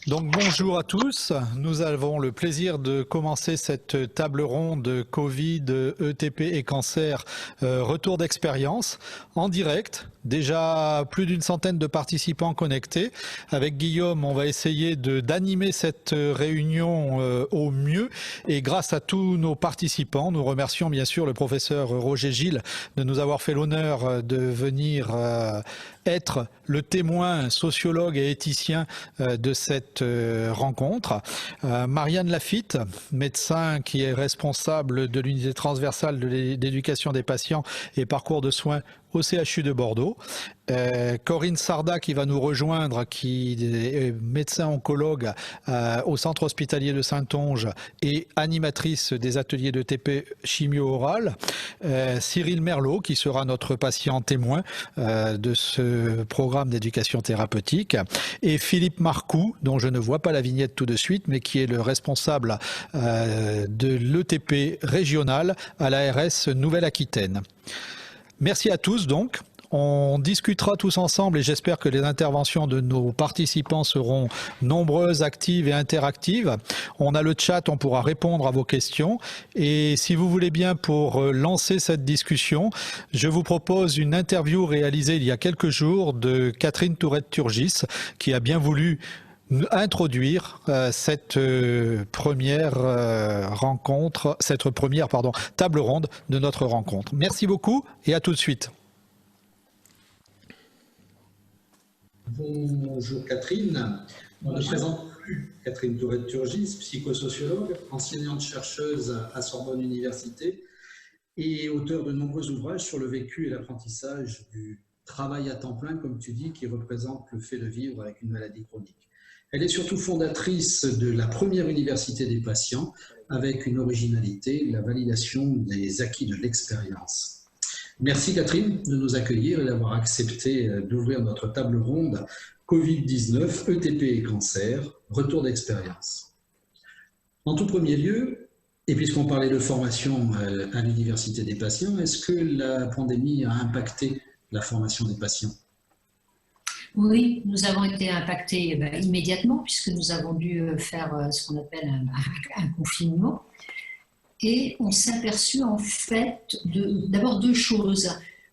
Donc bonjour à tous, nous avons le plaisir de commencer cette table ronde Covid, ETP et cancer, retour d'expérience en direct. Déjà plus d'une centaine de participants connectés. Avec Guillaume, on va essayer d'animer cette réunion au mieux et grâce à tous nos participants, nous remercions bien sûr le professeur Roger Gilles de nous avoir fait l'honneur de venir être le témoin sociologue et éthicien de cette rencontre. Marianne Lafitte, médecin qui est responsable de l'unité transversale d'éducation des patients et parcours de soins au CHU de Bordeaux. Corinne Sarda qui va nous rejoindre, qui est médecin oncologue au centre hospitalier de Saintonge et animatrice des ateliers de TP chimio orale. Cyril Merlot qui sera notre patient témoin de ce programme d'éducation thérapeutique. Et Philippe Marcoux, dont je ne vois pas la vignette tout de suite, mais qui est le responsable de l'ETP régional à l'ARS Nouvelle-Aquitaine. Merci à tous donc. On discutera tous ensemble et j'espère que les interventions de nos participants seront nombreuses, actives et interactives. On a le chat, on pourra répondre à vos questions. Et si vous voulez bien, pour lancer cette discussion, je vous propose une interview réalisée il y a quelques jours de Catherine Tourette-Turgis qui a bien voulu introduire cette première table ronde de notre rencontre. Merci beaucoup et à tout de suite. Bonjour Catherine, on ne présente plus Catherine Tourette-Turgis, psychosociologue, enseignante-chercheuse à Sorbonne Université et auteure de nombreux ouvrages sur le vécu et l'apprentissage du travail à temps plein, comme tu dis, qui représente le fait de vivre avec une maladie chronique. Elle est surtout fondatrice de la première université des patients avec une originalité, la validation des acquis de l'expérience. Merci Catherine de nous accueillir et d'avoir accepté d'ouvrir notre table ronde Covid-19, ETP et cancer, retour d'expérience. En tout premier lieu, et puisqu'on parlait de formation à l'université des patients, est-ce que la pandémie a impacté la formation des patients ? Oui, nous avons été impactés immédiatement puisque nous avons dû faire ce qu'on appelle un confinement. Et on s'est aperçu en fait d'abord deux choses.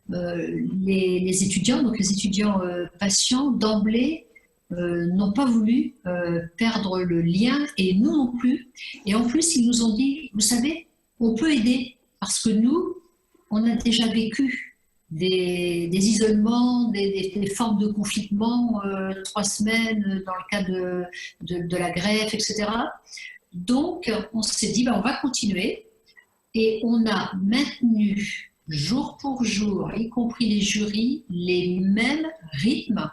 Les étudiants, donc les étudiants patients d'emblée n'ont pas voulu perdre le lien et nous non plus. Et en plus, ils nous ont dit, vous savez, on peut aider parce que nous, on a déjà vécu des isolements, des formes de confinement, 3 semaines dans le cas de la greffe, etc. Donc, on s'est dit, on va continuer et on a maintenu jour pour jour, y compris les jurys, les mêmes rythmes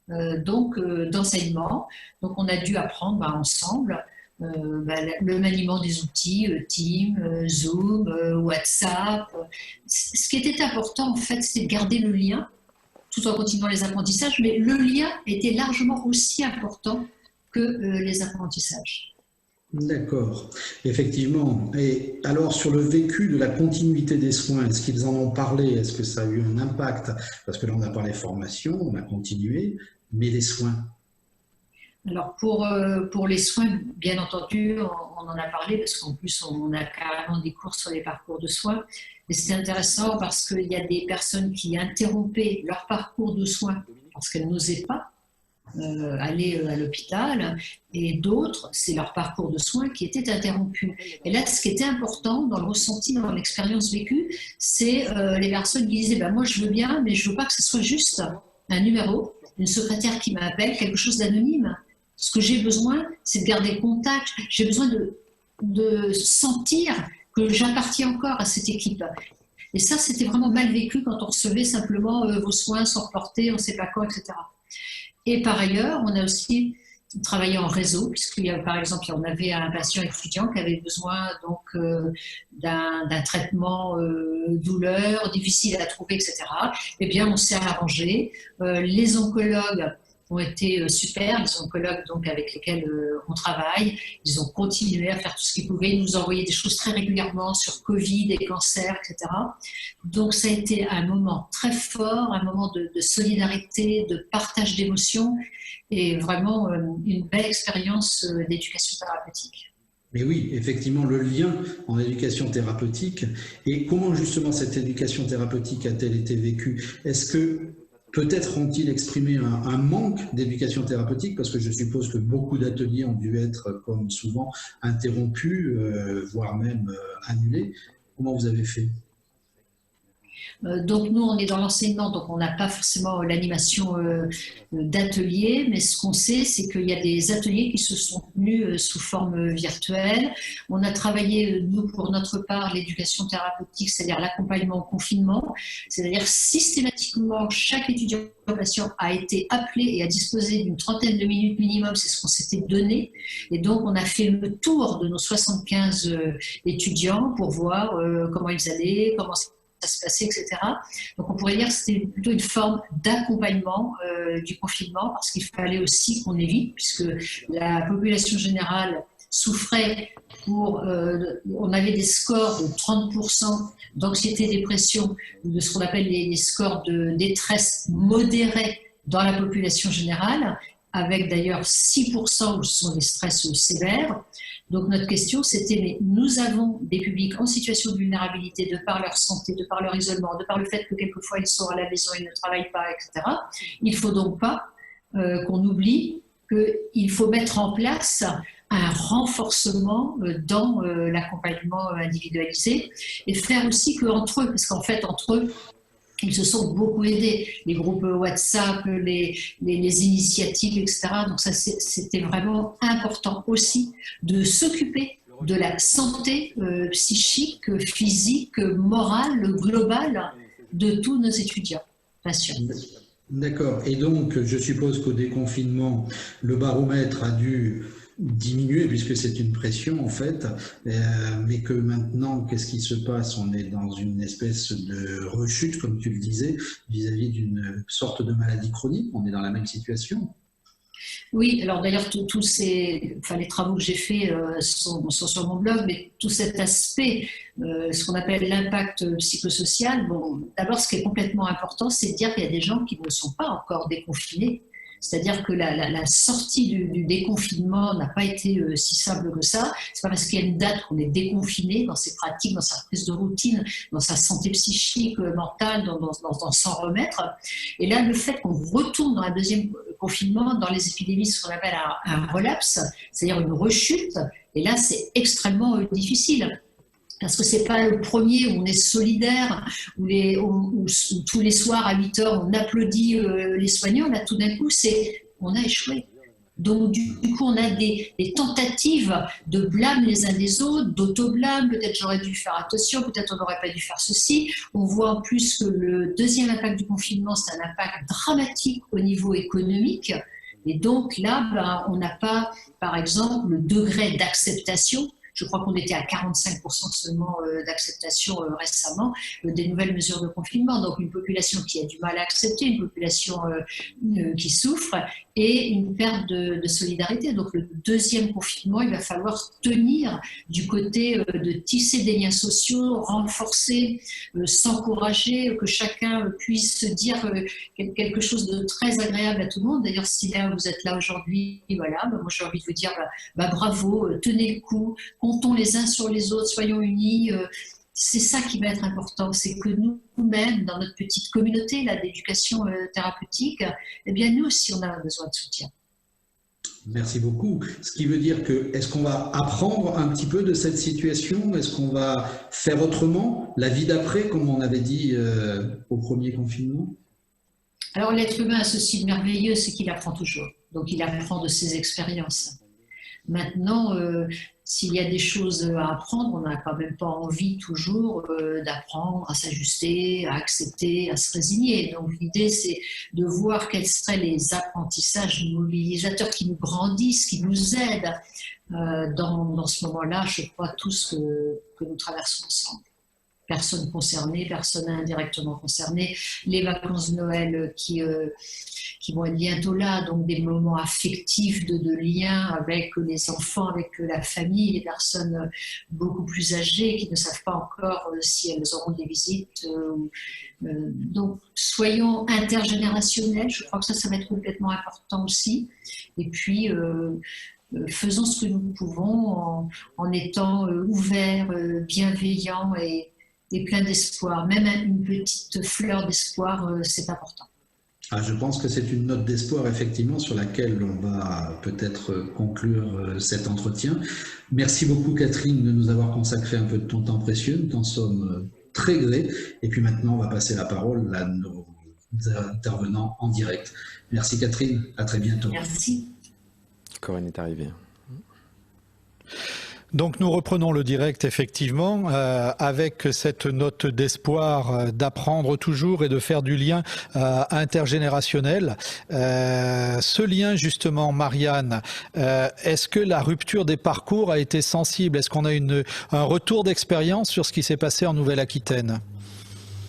d'enseignement. Donc, on a dû apprendre ensemble le maniement des outils, Teams, Zoom, WhatsApp. Ce qui était important, en fait, c'était de garder le lien, tout en continuant les apprentissages, mais le lien était largement aussi important que les apprentissages. D'accord, effectivement. Et alors, sur le vécu de la continuité des soins, est-ce qu'ils en ont parlé? Est-ce que ça a eu un impact? Parce que là, on a parlé formation, on a continué, mais les soins? Alors, pour les soins, bien entendu, on en a parlé parce qu'en plus, on a carrément des cours sur les parcours de soins. Et c'était intéressant parce qu'il y a des personnes qui interrompaient leur parcours de soins parce qu'elles n'osaient pas aller à l'hôpital, et d'autres, c'est leur parcours de soins qui était interrompu. Et là, ce qui était important dans le ressenti, dans l'expérience vécue, c'est les personnes qui disaient moi je veux bien, mais je veux pas que ce soit juste un numéro, une secrétaire qui m'appelle, quelque chose d'anonyme. Ce que j'ai besoin, c'est de garder le contact, j'ai besoin de sentir que j'appartiens encore à cette équipe. Et ça, c'était vraiment mal vécu quand on recevait simplement vos soins sont reportés, on ne sait pas quand, etc. Et par ailleurs, on a aussi travaillé en réseau, puisqu'il y a, par exemple, on avait un patient étudiant qui avait besoin d'un traitement douleur, difficile à trouver, etc. Eh bien, on s'est arrangé. Les oncologues ont été super. Les oncologues donc, avec lesquels on travaille, ils ont continué à faire tout ce qu'ils pouvaient. Ils nous envoyaient des choses très régulièrement sur Covid et cancer, etc. Donc ça a été un moment très fort, un moment de solidarité, de partage d'émotions et vraiment une belle expérience d'éducation thérapeutique. Mais oui, effectivement, le lien en éducation thérapeutique et comment justement cette éducation thérapeutique a-t-elle été vécue? Est-ce que peut-être ont-ils exprimé un manque d'éducation thérapeutique parce que je suppose que beaucoup d'ateliers ont dû être, comme souvent, interrompus, voire même annulés. Comment vous avez fait? Donc nous, on est dans l'enseignement, donc on n'a pas forcément l'animation d'ateliers, mais ce qu'on sait, c'est qu'il y a des ateliers qui se sont tenus sous forme virtuelle. On a travaillé, nous, pour notre part, l'éducation thérapeutique, c'est-à-dire l'accompagnement au confinement, c'est-à-dire systématiquement, chaque étudiant patient a été appelé et a disposé d'une trentaine de minutes minimum, c'est ce qu'on s'était donné. Et donc, on a fait le tour de nos 75 étudiants pour voir comment ils allaient, comment ça se passait, etc. Donc on pourrait dire que c'était plutôt une forme d'accompagnement du confinement parce qu'il fallait aussi qu'on évite, puisque la population générale souffrait on avait des scores de 30% d'anxiété, dépression, de ce qu'on appelle les scores de détresse modérés dans la population générale, avec d'ailleurs 6% où ce sont des stress sévères. Donc notre question c'était, mais nous avons des publics en situation de vulnérabilité de par leur santé, de par leur isolement, de par le fait que quelquefois ils sont à la maison, ils ne travaillent pas, etc. Il ne faut donc pas qu'on oublie qu'il faut mettre en place un renforcement dans l'accompagnement individualisé et faire aussi qu'entre eux, parce qu'en fait entre eux, ils se sont beaucoup aidés, les groupes WhatsApp, les initiatives, etc. Donc ça, c'était vraiment important aussi de s'occuper de la santé psychique, physique, morale, globale de tous nos étudiants, patients. D'accord. Et donc, je suppose qu'au déconfinement, le baromètre a dû diminuer puisque c'est une pression en fait, mais que maintenant, qu'est-ce qui se passe? On est dans une espèce de rechute, comme tu le disais, vis-à-vis d'une sorte de maladie chronique. On est dans la même situation. Oui, alors d'ailleurs, les travaux que j'ai faits sont sur mon blog, mais tout cet aspect, ce qu'on appelle l'impact psychosocial, bon, d'abord, ce qui est complètement important, c'est de dire qu'il y a des gens qui ne sont pas encore déconfinés. C'est-à-dire que la sortie du déconfinement n'a pas été si simple que ça. C'est pas parce qu'il y a une date qu'on est déconfiné dans ses pratiques, dans sa prise de routine, dans sa santé psychique, mentale, dans s'en remettre. Et là, le fait qu'on retourne dans un deuxième confinement, dans les épidémies, ce qu'on appelle un relapse, c'est-à-dire une rechute, et là, c'est extrêmement difficile. Parce que c'est pas le premier où on est solidaire, où tous les soirs à 8 heures on applaudit les soignants. Là, tout d'un coup, on a échoué. Donc, du coup, on a des tentatives de blâme les uns des autres, d'auto-blâme. Peut-être j'aurais dû faire attention, peut-être on n'aurait pas dû faire ceci. On voit en plus que le deuxième impact du confinement, c'est un impact dramatique au niveau économique. Et donc là, on n'a pas, par exemple, le degré d'acceptation. Je crois qu'on était à 45% seulement d'acceptation récemment des nouvelles mesures de confinement. Donc une population qui a du mal à accepter, une population qui souffre et une perte de solidarité. Donc le deuxième confinement, il va falloir tenir du côté de tisser des liens sociaux, renforcer, s'encourager, que chacun puisse dire quelque chose de très agréable à tout le monde. D'ailleurs, si là vous êtes là aujourd'hui, voilà, moi j'ai envie de vous dire bravo, tenez le coup, comptons les uns sur les autres, soyons unis. C'est ça qui va être important, c'est que nous-mêmes, dans notre petite communauté d'éducation thérapeutique, eh bien nous aussi on a besoin de soutien. Merci beaucoup. Ce qui veut dire que, est-ce qu'on va apprendre un petit peu de cette situation? Est-ce qu'on va faire autrement la vie d'après, comme on avait dit au premier confinement? Alors l'être humain a ceci de merveilleux, c'est qu'il apprend toujours. Donc il apprend de ses expériences. Maintenant, s'il y a des choses à apprendre, on n'a quand même pas envie toujours d'apprendre, à s'ajuster, à accepter, à se résigner. Donc l'idée, c'est de voir quels seraient les apprentissages mobilisateurs qui nous grandissent, qui nous aident dans ce moment-là, je crois, tous que nous traversons ensemble. personnes concernées, personnes indirectement concernées, les vacances de Noël qui vont être bientôt là, donc des moments affectifs de lien avec les enfants, avec la famille, les personnes beaucoup plus âgées qui ne savent pas encore si elles auront des visites. Donc, soyons intergénérationnels, je crois que ça va être complètement important aussi. Et puis, faisons ce que nous pouvons en étant ouverts, bienveillants et pleins d'espoir. Même une petite fleur d'espoir, c'est important. Ah, je pense que c'est une note d'espoir, effectivement, sur laquelle on va peut-être conclure cet entretien. Merci beaucoup, Catherine, de nous avoir consacré un peu de ton temps précieux. Nous t'en sommes très grés. Et puis maintenant, on va passer la parole à nos intervenants en direct. Merci, Catherine. À très bientôt. Merci. Corinne est arrivée. Donc nous reprenons le direct effectivement avec cette note d'espoir d'apprendre toujours et de faire du lien intergénérationnel. Ce lien justement, Marianne, est-ce que la rupture des parcours a été sensible? Est-ce qu'on a un retour d'expérience sur ce qui s'est passé en Nouvelle-Aquitaine?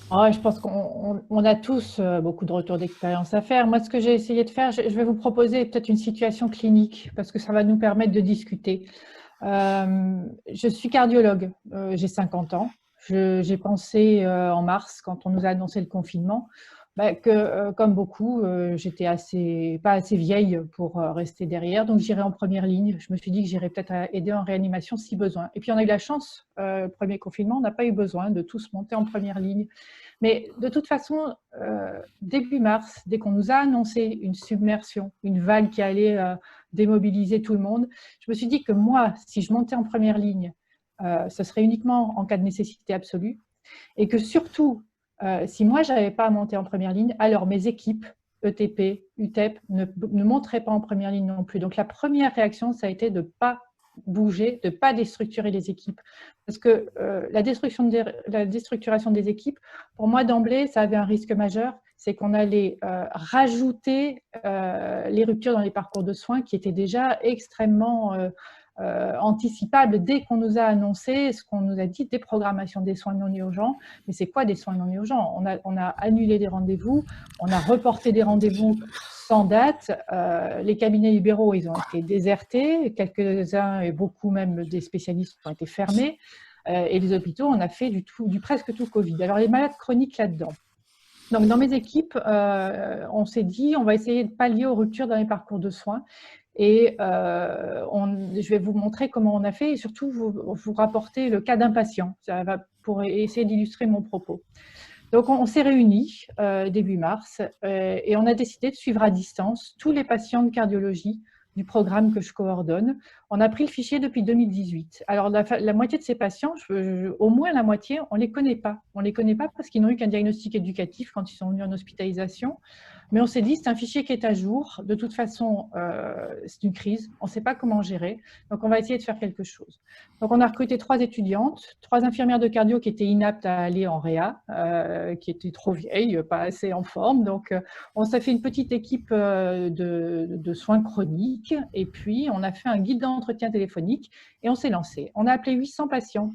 Je pense qu'on a tous beaucoup de retours d'expérience à faire. Moi, ce que j'ai essayé de faire, je vais vous proposer peut-être une situation clinique parce que ça va nous permettre de discuter. Je suis cardiologue, j'ai 50 ans. J'ai pensé en mars, quand on nous a annoncé le confinement, que comme beaucoup, j'étais pas assez vieille pour rester derrière, donc j'irai en première ligne. Je me suis dit que j'irais peut-être aider en réanimation si besoin. Et puis on a eu la chance, le premier confinement, on n'a pas eu besoin de tous monter en première ligne. Mais de toute façon, début mars, dès qu'on nous a annoncé une submersion, une vague qui allait démobiliser tout le monde, je me suis dit que moi, si je montais en première ligne, ce serait uniquement en cas de nécessité absolue. Et que surtout, si moi, je n'avais pas à monter en première ligne, alors mes équipes, ETP, UTEP, ne monteraient pas en première ligne non plus. Donc la première réaction, ça a été de ne pas bouger, de ne pas déstructurer les équipes. Parce que la déstructuration des équipes, pour moi d'emblée, ça avait un risque majeur, c'est qu'on allait rajouter les ruptures dans les parcours de soins qui étaient déjà extrêmement anticipables dès qu'on nous a annoncé, ce qu'on nous a dit, déprogrammation des soins non urgents. Mais c'est quoi des soins non urgents? On a annulé des rendez-vous, on a reporté des rendez-vous sans date. Les cabinets libéraux, ils ont été désertés, quelques-uns et beaucoup même des spécialistes ont été fermés. Et les hôpitaux, on a fait du presque tout Covid. Alors les malades chroniques là-dedans. Donc dans mes équipes, on s'est dit, on va essayer de pallier aux ruptures dans les parcours de soins. Et je vais vous montrer comment on a fait et surtout vous rapporter le cas d'un patient pour essayer d'illustrer mon propos. Donc on s'est réunis début mars et on a décidé de suivre à distance tous les patients de cardiologie du programme que je coordonne. On a pris le fichier depuis 2018. Alors la moitié de ces patients, au moins la moitié, on ne les connaît pas. On ne les connaît pas parce qu'ils n'ont eu qu'un diagnostic éducatif quand ils sont venus en hospitalisation. Mais on s'est dit, c'est un fichier qui est à jour. De toute façon, c'est une crise. On ne sait pas comment gérer. Donc, on va essayer de faire quelque chose. Donc, on a recruté 3 étudiantes, 3 infirmières de cardio qui étaient inaptes à aller en réa, qui étaient trop vieilles, pas assez en forme. Donc, on s'est fait une petite équipe de soins chroniques. Et puis, on a fait un guide d'entretien téléphonique et on s'est lancé. On a appelé 800 patients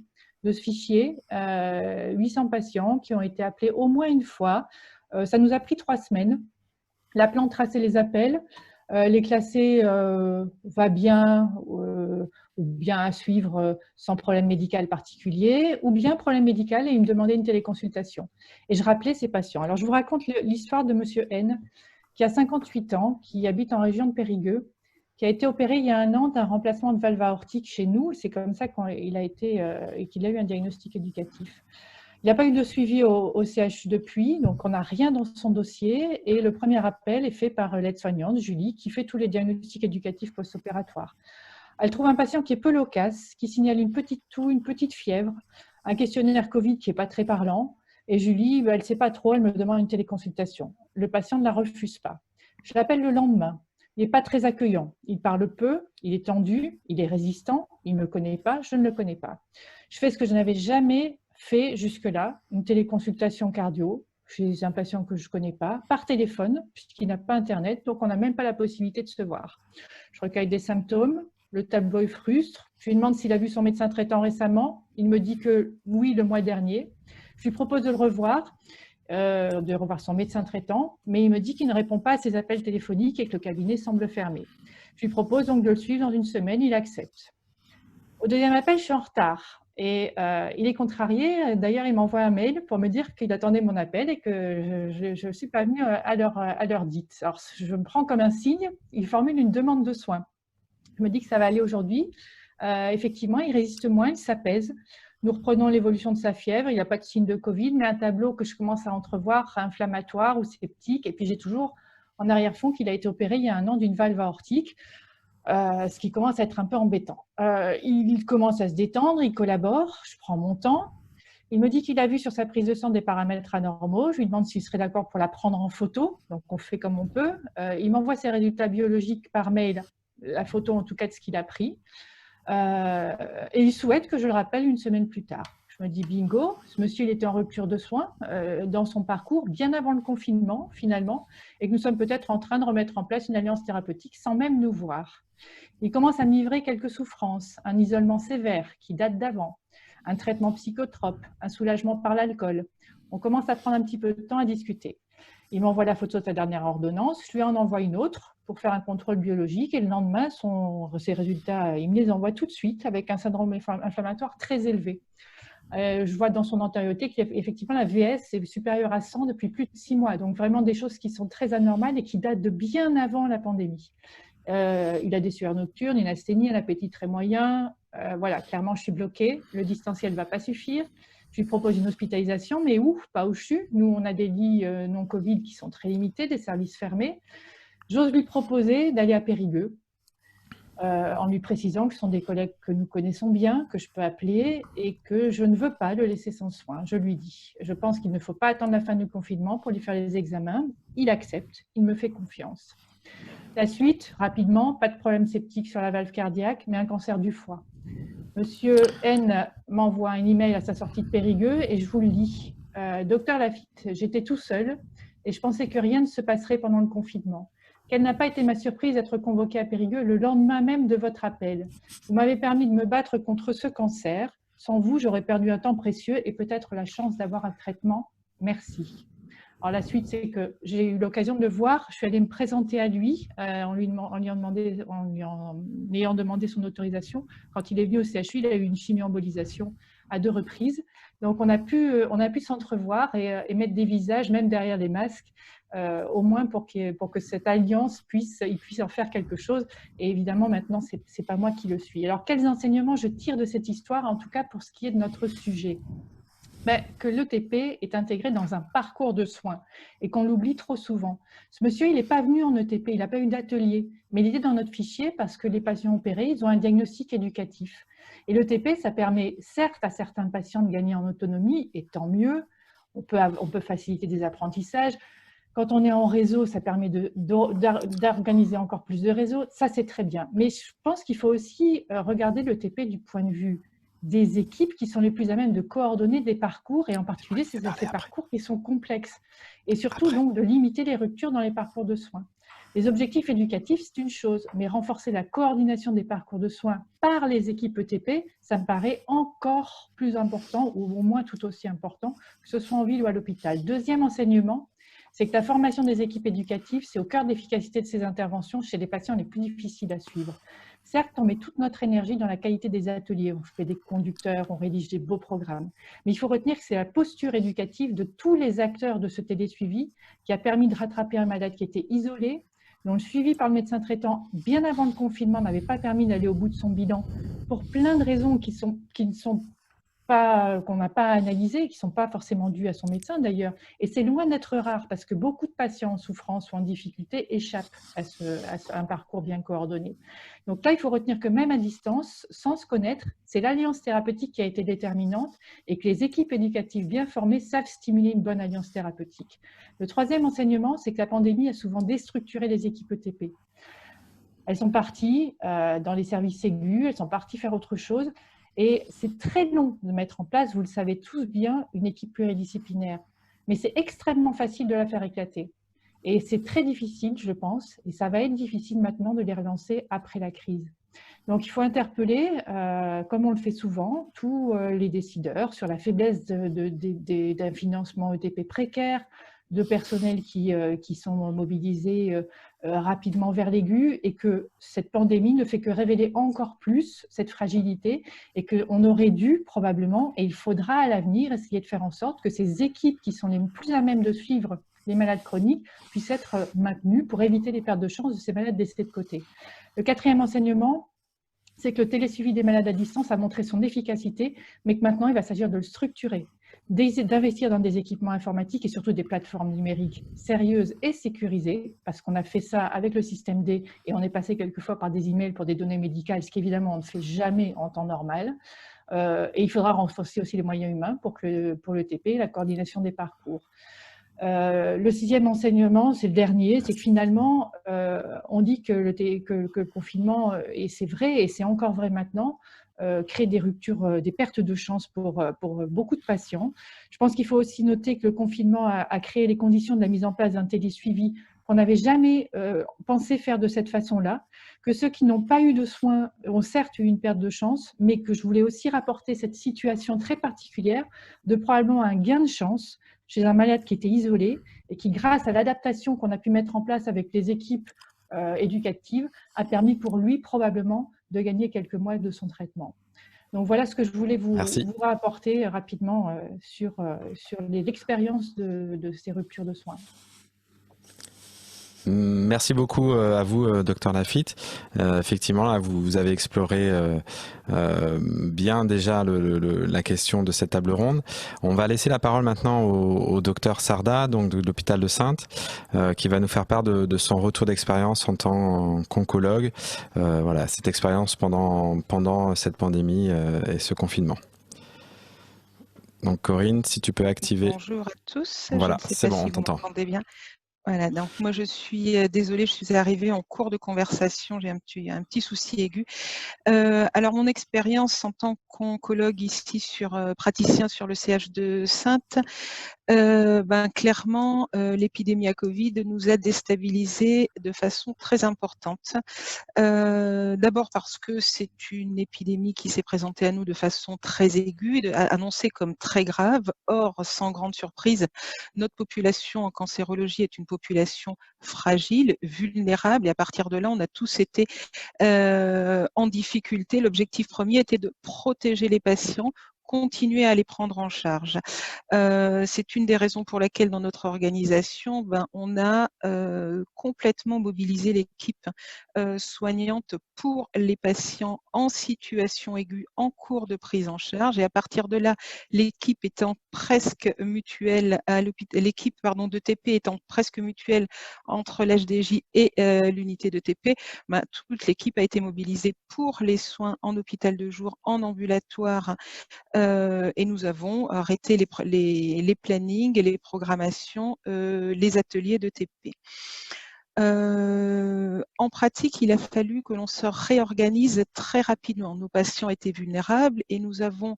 de ce fichier, 800 patients qui ont été appelés au moins une fois. Ça nous a pris 3 semaines. L'appelant, tracer les appels, les classer va bien ou bien à suivre sans problème médical particulier, ou bien problème médical et il me demandait une téléconsultation. Et je rappelais ces patients. Alors, je vous raconte l'histoire de monsieur N, qui a 58 ans, qui habite en région de Périgueux, qui a été opéré il y a 1 an d'un remplacement de valve aortique chez nous. C'est comme ça qu'il a eu un diagnostic éducatif. Il n'y a pas eu de suivi au CHU depuis, donc on n'a rien dans son dossier. Et le premier appel est fait par l'aide-soignante, Julie, qui fait tous les diagnostics éducatifs post-opératoires. Elle trouve un patient qui est peu loquace, qui signale une petite toux, une petite fièvre, un questionnaire Covid qui n'est pas très parlant. Et Julie, elle ne sait pas trop, elle me demande une téléconsultation. Le patient ne la refuse pas. Je l'appelle le lendemain. Il n'est pas très accueillant. Il parle peu, il est tendu, il est résistant, il ne me connaît pas, je ne le connais pas. Je fais ce que je n'avais jamais fait jusque-là, une téléconsultation cardio chez un patient que je ne connais pas, par téléphone, puisqu'il n'a pas Internet, donc on n'a même pas la possibilité de se voir. Je recueille des symptômes, Le tableau est frustre. Je lui demande s'il a vu son médecin traitant récemment. Il me dit que oui, le mois dernier. Je lui propose de le revoir, de revoir son médecin traitant, mais il me dit qu'il ne répond pas à ses appels téléphoniques et que le cabinet semble fermé. Je lui propose donc de le suivre dans une semaine. Il accepte. Au deuxième appel, je suis en retard. Et il est contrarié. D'ailleurs, il m'envoie un mail pour me dire qu'il attendait mon appel et que je ne suis pas venue à l'heure dite. Alors, je me prends comme un signe. Il formule une demande de soins. Je me dis que ça va aller aujourd'hui. Effectivement, il résiste moins, il s'apaise. Nous reprenons l'évolution de sa fièvre. Il n'y a pas de signe de Covid, mais un tableau que je commence à entrevoir inflammatoire ou septique. Et puis, j'ai toujours en arrière-fond qu'il a été opéré il y a 1 an d'une valve aortique. Ce qui commence à être un peu embêtant. Il commence à se détendre, il collabore, je prends mon temps. Il me dit qu'il a vu sur sa prise de sang des paramètres anormaux. Je lui demande s'il serait d'accord pour la prendre en photo. Donc, on fait comme on peut. Il m'envoie ses résultats biologiques par mail, la photo en tout cas de ce qu'il a pris. Et il souhaite que je le rappelle une semaine plus tard. Je me dis bingo, ce monsieur il était en rupture de soins dans son parcours bien avant le confinement finalement, et que nous sommes peut-être en train de remettre en place une alliance thérapeutique sans même nous voir. Il commence à me livrer quelques souffrances, un isolement sévère qui date d'avant, un traitement psychotrope, un soulagement par l'alcool. On commence à prendre un petit peu de temps à discuter. Il m'envoie la photo de sa dernière ordonnance, je lui en envoie une autre pour faire un contrôle biologique et le lendemain, ses résultats, il me les envoie tout de suite avec un syndrome inflammatoire très élevé. Je vois dans son antériorité qu'effectivement la VS est supérieure à 100 depuis plus de 6 mois. Donc vraiment des choses qui sont très anormales et qui datent de bien avant la pandémie. Il a des sueurs nocturnes, une asthénie, un appétit très moyen. Voilà, clairement je suis bloquée. Le distanciel ne va pas suffire. Je lui propose une hospitalisation, mais où? Pas où je suis. Nous, on a des lits non-Covid qui sont très limités, des services fermés. J'ose lui proposer d'aller à Périgueux. En lui précisant que ce sont des collègues que nous connaissons bien, que je peux appeler et que je ne veux pas le laisser sans soin. Je lui dis, je pense qu'il ne faut pas attendre la fin du confinement pour lui faire les examens. Il accepte, il me fait confiance. La suite, rapidement, pas de problème septique sur la valve cardiaque, mais un cancer du foie. Monsieur N m'envoie un email à sa sortie de Périgueux et je vous le lis. Docteur Lafitte, j'étais tout seul et je pensais que rien ne se passerait pendant le confinement. Quelle n'a pas été ma surprise d'être convoquée à Périgueux le lendemain même de votre appel. Vous m'avez permis de me battre contre ce cancer. Sans vous, j'aurais perdu un temps précieux et peut-être la chance d'avoir un traitement. Merci. Alors la suite, c'est que j'ai eu l'occasion de le voir. Je suis allée me présenter à lui en lui ayant demandé son autorisation. Quand il est venu au CHU, il a eu une chimio-embolisation à 2 reprises. Donc on a pu s'entrevoir et mettre des visages, même derrière les masques, au moins pour que cette alliance il puisse en faire quelque chose. Et évidemment, maintenant, c'est pas moi qui le suis. Alors, quels enseignements je tire de cette histoire, en tout cas pour ce qui est de notre sujet? Que l'ETP est intégré dans un parcours de soins et qu'on l'oublie trop souvent. Ce monsieur, il n'est pas venu en ETP, il n'a pas eu d'atelier, mais il était dans notre fichier parce que les patients opérés, ils ont un diagnostic éducatif. Et l'ETP, ça permet certes à certains patients de gagner en autonomie, et tant mieux, on peut faciliter des apprentissages. Quand on est en réseau, ça permet d'organiser encore plus de réseaux, ça c'est très bien. Mais je pense qu'il faut aussi regarder l'ETP du point de vue des équipes qui sont les plus à même de coordonner des parcours, et en particulier ces parcours qui sont complexes, et surtout donc de limiter les ruptures dans les parcours de soins. Les objectifs éducatifs, c'est une chose, mais renforcer la coordination des parcours de soins par les équipes ETP, ça me paraît encore plus important, ou au moins tout aussi important, que ce soit en ville ou à l'hôpital. Deuxième enseignement, c'est que la formation des équipes éducatives, c'est au cœur de l'efficacité de ces interventions chez les patients les plus difficiles à suivre. Certes, on met toute notre énergie dans la qualité des ateliers, on fait des conducteurs, on rédige des beaux programmes, mais il faut retenir que c'est la posture éducative de tous les acteurs de ce télésuivi qui a permis de rattraper un malade qui était isolé, dont le suivi par le médecin traitant bien avant le confinement n'avait pas permis d'aller au bout de son bilan pour plein de raisons qu'on n'a pas analysées, qui ne sont pas forcément dues à son médecin d'ailleurs. Et c'est loin d'être rare parce que beaucoup de patients en souffrance ou en difficulté échappent à un parcours bien coordonné. Donc là, il faut retenir que même à distance, sans se connaître, c'est l'alliance thérapeutique qui a été déterminante et que les équipes éducatives bien formées savent stimuler une bonne alliance thérapeutique. Le troisième enseignement, c'est que la pandémie a souvent déstructuré les équipes ETP. Elles sont parties dans les services aigus, elles sont parties faire autre chose. Et c'est très long de mettre en place, vous le savez tous bien, une équipe pluridisciplinaire. Mais c'est extrêmement facile de la faire éclater. Et c'est très difficile, je pense, et ça va être difficile maintenant de les relancer après la crise. Donc, il faut interpeller, comme on le fait souvent, tous les décideurs sur la faiblesse d'un financement ETP précaire, de personnels qui sont mobilisés rapidement vers l'aigu, et que cette pandémie ne fait que révéler encore plus cette fragilité, et qu'on aurait dû probablement, et il faudra à l'avenir, essayer de faire en sorte que ces équipes qui sont les plus à même de suivre les malades chroniques puissent être maintenues pour éviter les pertes de chance de ces malades laissés de côté. Le quatrième enseignement, c'est que le télésuivi des malades à distance a montré son efficacité, mais que maintenant, il va s'agir de le structurer, d'investir dans des équipements informatiques et surtout des plateformes numériques sérieuses et sécurisées, parce qu'on a fait ça avec le système D et on est passé quelquefois par des emails pour des données médicales, ce qu'évidemment on ne fait jamais en temps normal. Et il faudra renforcer aussi les moyens humains pour le TP, la coordination des parcours. Le sixième enseignement, c'est le dernier, c'est que finalement, on dit que le confinement, et c'est vrai, et c'est encore vrai maintenant, crée des ruptures, des pertes de chance pour beaucoup de patients. Je pense qu'il faut aussi noter que le confinement a créé les conditions de la mise en place d'un télésuivi qu'on n'avait jamais pensé faire de cette façon-là, que ceux qui n'ont pas eu de soins ont certes eu une perte de chance, mais que je voulais aussi rapporter cette situation très particulière de probablement un gain de chance chez un malade qui était isolé et qui, grâce à l'adaptation qu'on a pu mettre en place avec les équipes éducatives, a permis pour lui probablement de gagner quelques mois de son traitement. Donc voilà ce que je voulais vous rapporter rapidement sur l'expérience de ces ruptures de soins. Merci beaucoup à vous, Dr Laffitte. Effectivement, là, vous avez exploré bien déjà la question de cette table ronde. On va laisser la parole maintenant au Dr Sarda, donc de l'hôpital de Saintes, qui va nous faire part de son retour d'expérience en tant qu'oncologue. Voilà, cette expérience pendant cette pandémie et ce confinement. Donc Corinne, si tu peux activer. Bonjour à tous. Voilà, c'est bon, si on t'entend. vous m'entendez bien. Voilà, donc moi je suis désolée, je suis arrivée en cours de conversation, j'ai un petit souci aigu. Alors mon expérience en tant qu'oncologue ici praticien sur le CH de Saintes, clairement l'épidémie à Covid nous a déstabilisés de façon très importante. D'abord parce que c'est une épidémie qui s'est présentée à nous de façon très aiguë, annoncée comme très grave. Or, sans grande surprise, notre population en cancérologie est une population fragile, vulnérable, et à partir de là, on a tous été en difficulté. L'objectif premier était de protéger les patients, continuer à les prendre en charge. C'est une des raisons pour laquelle dans notre organisation, on a complètement mobilisé l'équipe soignante pour les patients en situation aiguë, en cours de prise en charge. Et à partir de là, l'équipe étant presque mutuelle, l'équipe de TP étant presque mutuelle entre l'HDJ et l'unité de TP, toute l'équipe a été mobilisée pour les soins en hôpital de jour, en ambulatoire, et nous avons arrêté les plannings et les programmations, les ateliers de TP. En pratique, il a fallu que l'on se réorganise très rapidement. Nos patients étaient vulnérables et nous avons,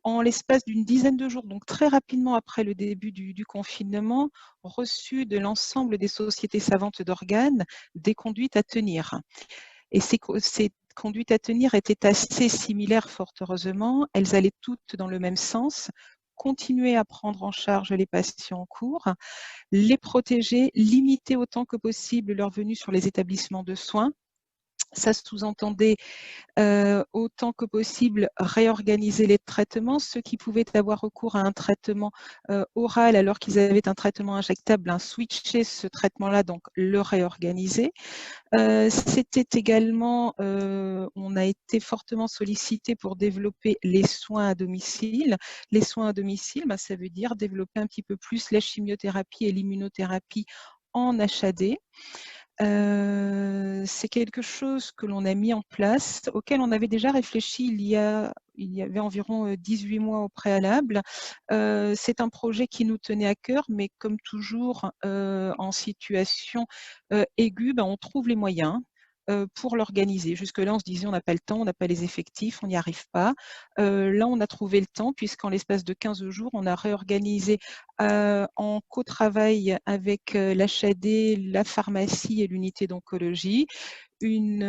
en l'espace d'une dizaine de jours, donc très rapidement après le début du confinement, reçu de l'ensemble des sociétés savantes d'organes des conduites à tenir. Et ces conduites à tenir étaient assez similaires, fort heureusement. Elles allaient toutes dans le même sens: continuer à prendre en charge les patients en cours, les protéger, limiter autant que possible leur venue sur les établissements de soins. Ça sous-entendait autant que possible réorganiser les traitements. Ceux qui pouvaient avoir recours à un traitement oral alors qu'ils avaient un traitement injectable, switcher ce traitement-là, donc le réorganiser. C'était également, on a été fortement sollicité pour développer les soins à domicile. Les soins à domicile, ça veut dire développer un petit peu plus la chimiothérapie et l'immunothérapie en HAD. C'est quelque chose que l'on a mis en place, auquel on avait déjà réfléchi il y avait environ 18 mois au préalable. C'est un projet qui nous tenait à cœur, mais comme toujours en situation aiguë, on trouve les moyens. pour l'organiser. Jusque-là, on se disait on n'a pas le temps, on n'a pas les effectifs, on n'y arrive pas. Là, on a trouvé le temps puisqu'en l'espace de 15 jours, on a réorganisé en co-travail avec l'HAD, la pharmacie et l'unité d'oncologie, une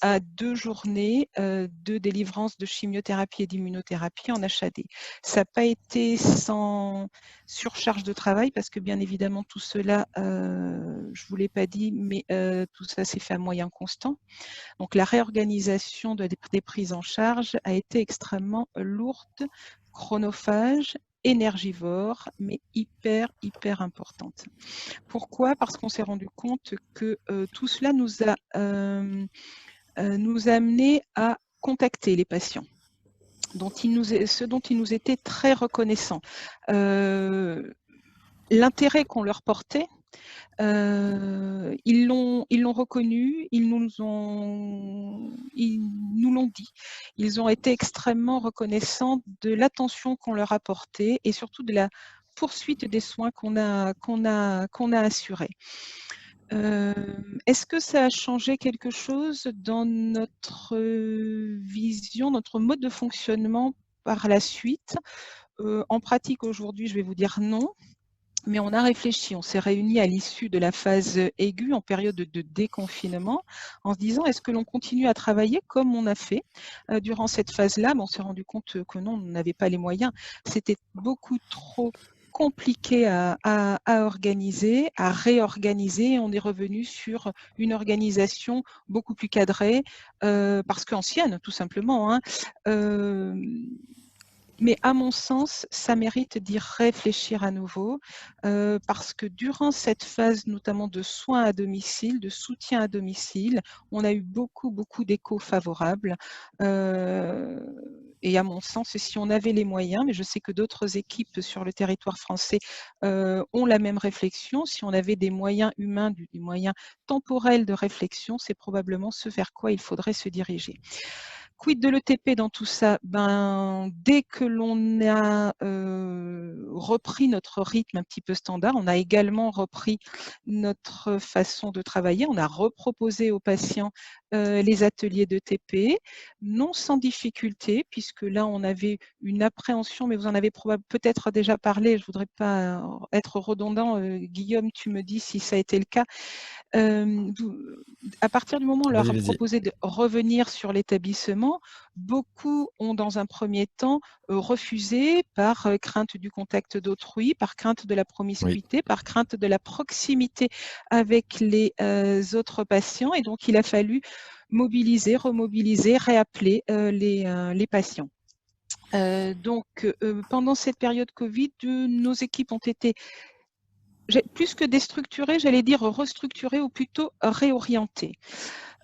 à 2 journées de délivrance de chimiothérapie et d'immunothérapie en HAD. Ça n'a pas été sans surcharge de travail parce que bien évidemment tout cela, je ne vous l'ai pas dit, mais tout ça s'est fait à moyen constant. Donc la réorganisation des prises en charge a été extrêmement lourde, chronophage, énergivore, mais hyper importante. Pourquoi? Parce qu'on s'est rendu compte que tout cela nous a amené à contacter les patients, ce dont ils nous étaient très reconnaissants. L'intérêt qu'on leur portait, ils l'ont reconnu, ils nous l'ont dit. Ils ont été extrêmement reconnaissants de l'attention qu'on leur a portée et surtout de la poursuite des soins qu'on a assurés. Est-ce que ça a changé quelque chose dans notre vision, notre mode de fonctionnement par la suite? En pratique aujourd'hui, je vais vous dire non. Mais on a réfléchi, on s'est réunis à l'issue de la phase aiguë en période de déconfinement en se disant est-ce que l'on continue à travailler comme on a fait durant cette phase-là? On s'est rendu compte que non, on n'avait pas les moyens. C'était beaucoup trop compliqué à organiser, à réorganiser. On est revenu sur une organisation beaucoup plus cadrée parce qu'ancienne, tout simplement. Hein. Mais à mon sens, ça mérite d'y réfléchir à nouveau parce que durant cette phase notamment de soins à domicile, de soutien à domicile, on a eu beaucoup d'échos favorables. Et à mon sens, si on avait les moyens, mais je sais que d'autres équipes sur le territoire français ont la même réflexion, si on avait des moyens humains, des moyens temporels de réflexion, c'est probablement ce vers quoi il faudrait se diriger. Quid de l'ETP dans tout ça? Dès que l'on a repris notre rythme un petit peu standard, on a également repris notre façon de travailler. On a reproposé aux patients les ateliers d'ETP, non sans difficulté, puisque là, on avait une appréhension, mais vous en avez peut-être déjà parlé, je ne voudrais pas être redondant. Guillaume, tu me dis si ça a été le cas. À partir du moment où on leur a proposé de revenir sur l'établissement, beaucoup ont dans un premier temps refusé par crainte du contact d'autrui, par crainte de la promiscuité, par crainte de la proximité avec les autres patients. Et donc, il a fallu mobiliser, remobiliser, réappeler les patients. Pendant cette période Covid, nos équipes ont été plus que déstructurées, j'allais dire restructurées ou plutôt réorientées.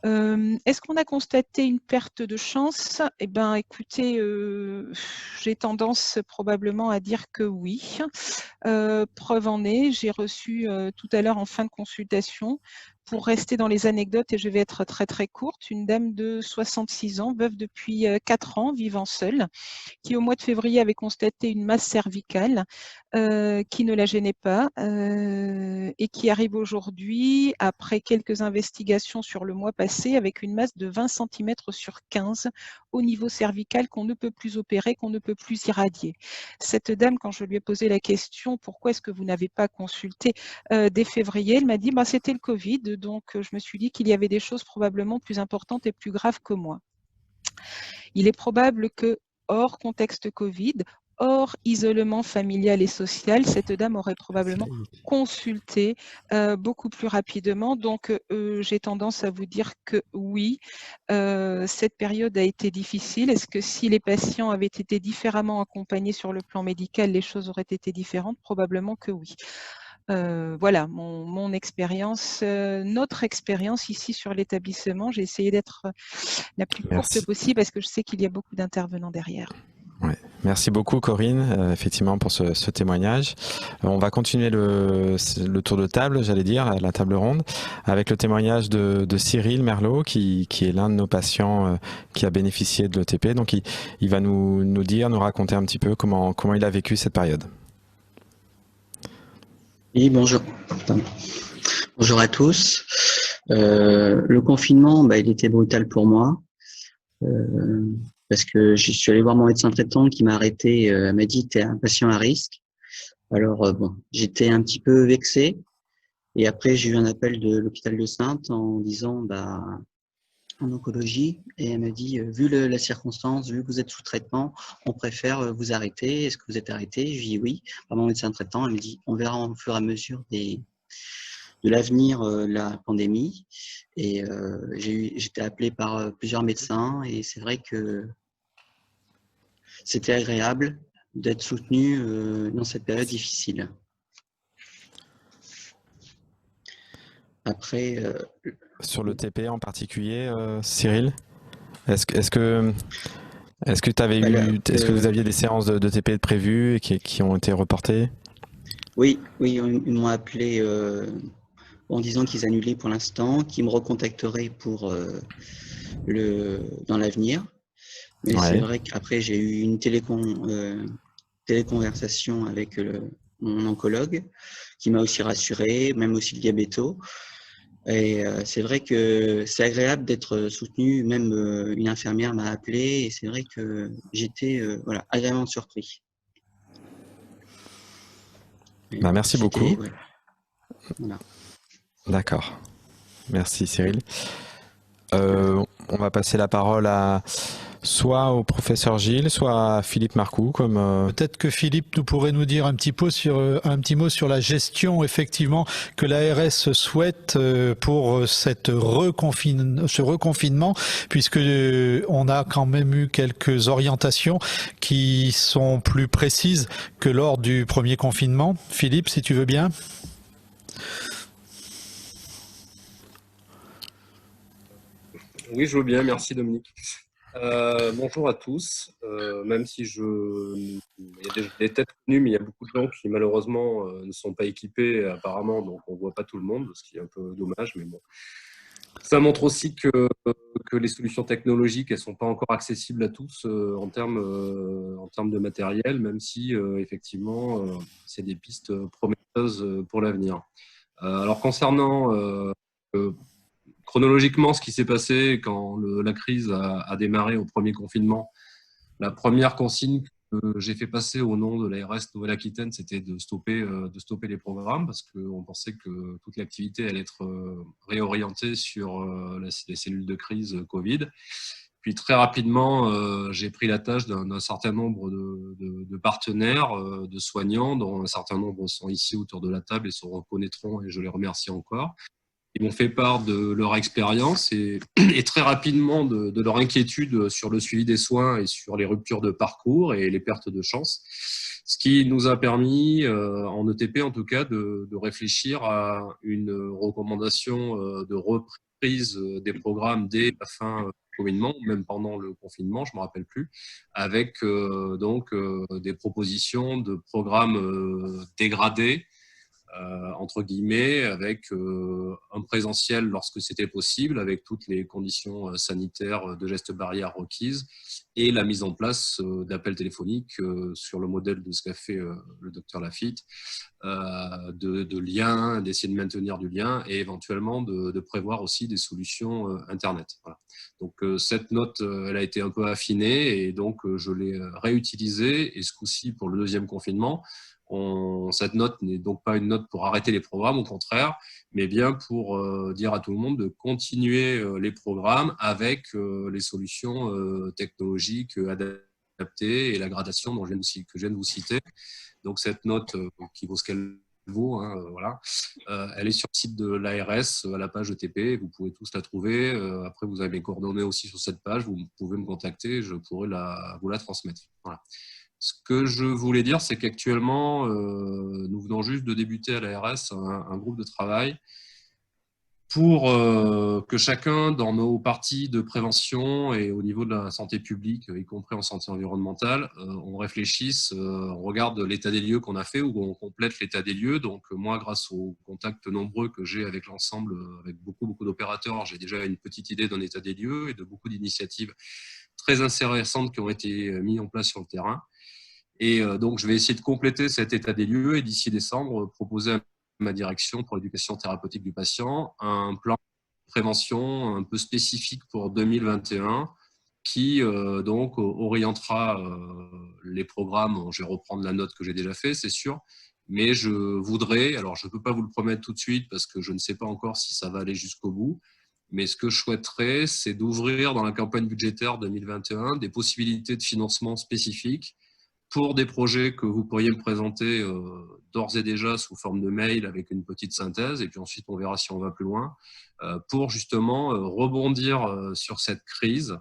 Est-ce qu'on a constaté une perte de chance? Eh bien, écoutez, j'ai tendance probablement à dire que oui. Preuve en est, j'ai reçu tout à l'heure en fin de consultation, pour rester dans les anecdotes, et je vais être très courte, une dame de 66 ans, veuve depuis 4 ans, vivant seule, qui au mois de février avait constaté une masse cervicale qui ne la gênait pas et qui arrive aujourd'hui, après quelques investigations sur le mois passé, avec une masse de 20 cm sur 15 au niveau cervical qu'on ne peut plus opérer, qu'on ne peut plus irradier. Cette dame, quand je lui ai posé la question, pourquoi est-ce que vous n'avez pas consulté dès février, elle m'a dit c'était le Covid, donc je me suis dit qu'il y avait des choses probablement plus importantes et plus graves que moi. Il est probable que, hors contexte Covid, hors isolement familial et social, cette dame aurait probablement consulté beaucoup plus rapidement. Donc, j'ai tendance à vous dire que oui, cette période a été difficile. Est-ce que si les patients avaient été différemment accompagnés sur le plan médical, les choses auraient été différentes? Probablement que oui. Voilà mon expérience, notre expérience ici sur l'établissement. J'ai essayé d'être la plus courte possible parce que je sais qu'il y a beaucoup d'intervenants derrière. Ouais. Merci beaucoup Corinne, effectivement pour ce témoignage. On va continuer le tour de table, j'allais dire, la table ronde, avec le témoignage de Cyril Merlot, qui est l'un de nos patients qui a bénéficié de l'ETP. Donc il va nous raconter un petit peu comment il a vécu cette période. Oui, bonjour. Bonjour à tous. Le confinement, il était brutal pour moi parce que je suis allé voir mon médecin traitant qui m'a arrêté. Elle m'a dit: t'es un patient à risque. Alors bon, j'étais un petit peu vexé et après j'ai eu un appel de l'hôpital de Saintes en disant en oncologie, et elle m'a dit: vu la circonstance, vu que vous êtes sous traitement, on préfère vous arrêter. Est-ce que vous êtes arrêté? Je lui dis oui. Par mon médecin traitant, elle me dit: on verra au fur et à mesure de l'avenir de la pandémie. Et j'étais appelé par plusieurs médecins et c'est vrai que c'était agréable d'être soutenu dans cette période difficile. Après, Sur le TP en particulier, Cyril, est-ce que vous aviez des séances de TP prévues et qui ont été reportées? Oui, ils m'ont appelé en disant qu'ils annulaient pour l'instant, qu'ils me recontacteraient pour dans l'avenir. Mais c'est vrai qu'après, j'ai eu une téléconversation avec mon oncologue qui m'a aussi rassuré, même aussi le diabéto. Et c'est vrai que c'est agréable d'être soutenu. Même une infirmière m'a appelé et c'est vrai que j'étais agréablement surpris. Merci beaucoup. Ouais. Voilà. D'accord. Merci Cyril. On va passer la parole soit au professeur Gilles, soit à Philippe Marcoux. Peut-être que Philippe pourrait nous dire un petit mot sur la gestion effectivement que l'ARS souhaite pour ce reconfinement, puisque on a quand même eu quelques orientations qui sont plus précises que lors du premier confinement. Philippe, si tu veux bien. Oui, je veux bien, merci Dominique. Bonjour à tous, même si il y a des têtes connues, mais il y a beaucoup de gens qui malheureusement ne sont pas équipés apparemment, donc on ne voit pas tout le monde, ce qui est un peu dommage, mais bon. Ça montre aussi que les solutions technologiques, elles ne sont pas encore accessibles à tous en termes de matériel, même si effectivement, c'est des pistes prometteuses pour l'avenir. Alors concernant chronologiquement, ce qui s'est passé quand la crise a démarré au premier confinement, la première consigne que j'ai fait passer au nom de l'ARS Nouvelle-Aquitaine, c'était de stopper les programmes parce qu'on pensait que toute l'activité allait être réorientée sur les cellules de crise Covid. Puis très rapidement, j'ai pris la tâche d'un certain nombre de partenaires, de soignants, dont un certain nombre sont ici autour de la table et se reconnaîtront, et je les remercie encore. Ils m'ont fait part de leur expérience et très rapidement de leur inquiétude sur le suivi des soins et sur les ruptures de parcours et les pertes de chance. Ce qui nous a permis, en ETP en tout cas, de réfléchir à une recommandation de reprise des programmes dès la fin du confinement, même pendant le confinement, je ne me rappelle plus, avec des propositions de programmes dégradés, entre guillemets, avec un présentiel lorsque c'était possible, avec toutes les conditions sanitaires de gestes barrières requises, et la mise en place d'appels téléphoniques sur le modèle de ce qu'a fait le docteur Lafitte, de liens, d'essayer de maintenir du lien et éventuellement de prévoir aussi des solutions Internet. Voilà. Donc cette note, elle a été un peu affinée et donc je l'ai réutilisée, et ce coup-ci pour le deuxième confinement. Cette note n'est donc pas une note pour arrêter les programmes, au contraire, mais bien pour dire à tout le monde de continuer les programmes avec les solutions technologiques adaptées et la gradation que je viens de vous citer. Donc cette note qui vaut ce qu'elle vaut, voilà. Elle est sur le site de l'ARS, à la page ETP, vous pouvez tous la trouver. Après, vous avez mes coordonnées aussi sur cette page, vous pouvez me contacter, je pourrai vous la transmettre. Voilà. Ce que je voulais dire, c'est qu'actuellement, nous venons juste de débuter à l'ARS un groupe de travail pour que chacun, dans nos parties de prévention et au niveau de la santé publique, y compris en santé environnementale, on réfléchisse, on regarde l'état des lieux qu'on a fait ou on complète l'état des lieux. Donc moi, grâce aux contacts nombreux que j'ai avec l'ensemble, avec beaucoup d'opérateurs, j'ai déjà une petite idée d'un état des lieux et de beaucoup d'initiatives très intéressantes qui ont été mises en place sur le terrain. Et donc, je vais essayer de compléter cet état des lieux et d'ici décembre, proposer un ma direction pour l'éducation thérapeutique du patient un plan de prévention un peu spécifique pour 2021 qui donc orientera les programmes. Je vais reprendre la note que j'ai déjà fait, c'est sûr, mais je voudrais, alors je ne peux pas vous le promettre tout de suite parce que je ne sais pas encore si ça va aller jusqu'au bout, mais ce que je souhaiterais, c'est d'ouvrir dans la campagne budgétaire 2021 des possibilités de financement spécifiques pour des projets que vous pourriez me présenter d'ores et déjà sous forme de mail avec une petite synthèse, et puis ensuite on verra si on va plus loin, pour justement rebondir sur cette crise,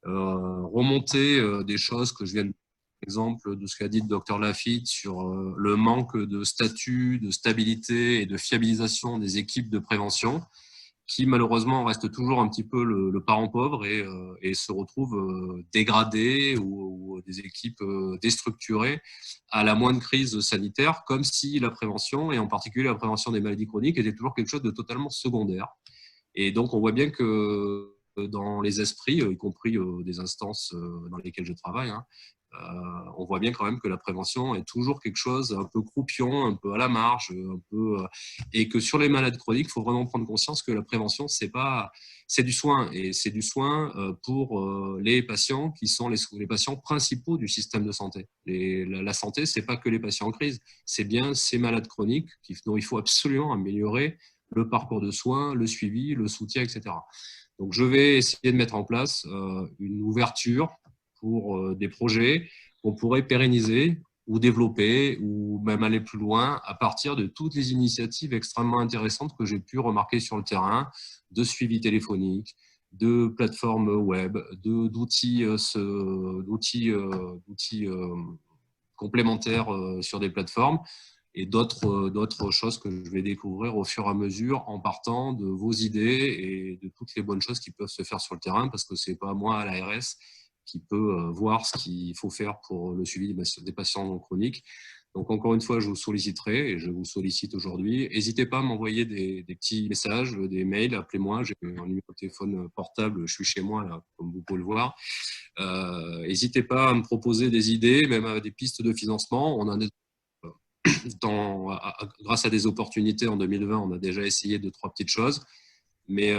remonter des choses que je viens de exemple de ce qu'a dit le docteur Lafitte sur le manque de statut, de stabilité et de fiabilisation des équipes de prévention, qui malheureusement reste toujours un petit peu le parent pauvre et se retrouve dégradé ou des équipes déstructurées à la moindre crise sanitaire, comme si la prévention, et en particulier la prévention des maladies chroniques, était toujours quelque chose de totalement secondaire. Et donc on voit bien que dans les esprits, y compris des instances dans lesquelles je travaille, on voit bien quand même que la prévention est toujours quelque chose un peu croupion, un peu à la marge, et que sur les malades chroniques, il faut vraiment prendre conscience que la prévention, c'est du soin, et c'est du soin pour les patients qui sont les patients principaux du système de santé. La santé, c'est pas que les patients en crise, c'est bien ces malades chroniques dont il faut absolument améliorer le parcours de soins, le suivi, le soutien, etc. Donc, je vais essayer de mettre en place une ouverture pour des projets qu'on pourrait pérenniser ou développer ou même aller plus loin à partir de toutes les initiatives extrêmement intéressantes que j'ai pu remarquer sur le terrain, de suivi téléphonique, de plateformes web, d'outils complémentaires sur des plateformes et d'autres choses que je vais découvrir au fur et à mesure en partant de vos idées et de toutes les bonnes choses qui peuvent se faire sur le terrain, parce que ce n'est pas moi à l'ARS qui peut voir ce qu'il faut faire pour le suivi des patients chroniques. Donc encore une fois, je vous solliciterai et je vous sollicite aujourd'hui. N'hésitez pas à m'envoyer des petits messages, des mails, appelez-moi, j'ai un numéro de téléphone portable, je suis chez moi là, comme vous pouvez le voir. N'hésitez pas à me proposer des idées, même des pistes de financement. On en est grâce à des opportunités en 2020, on a déjà essayé 2-3 petites choses, mais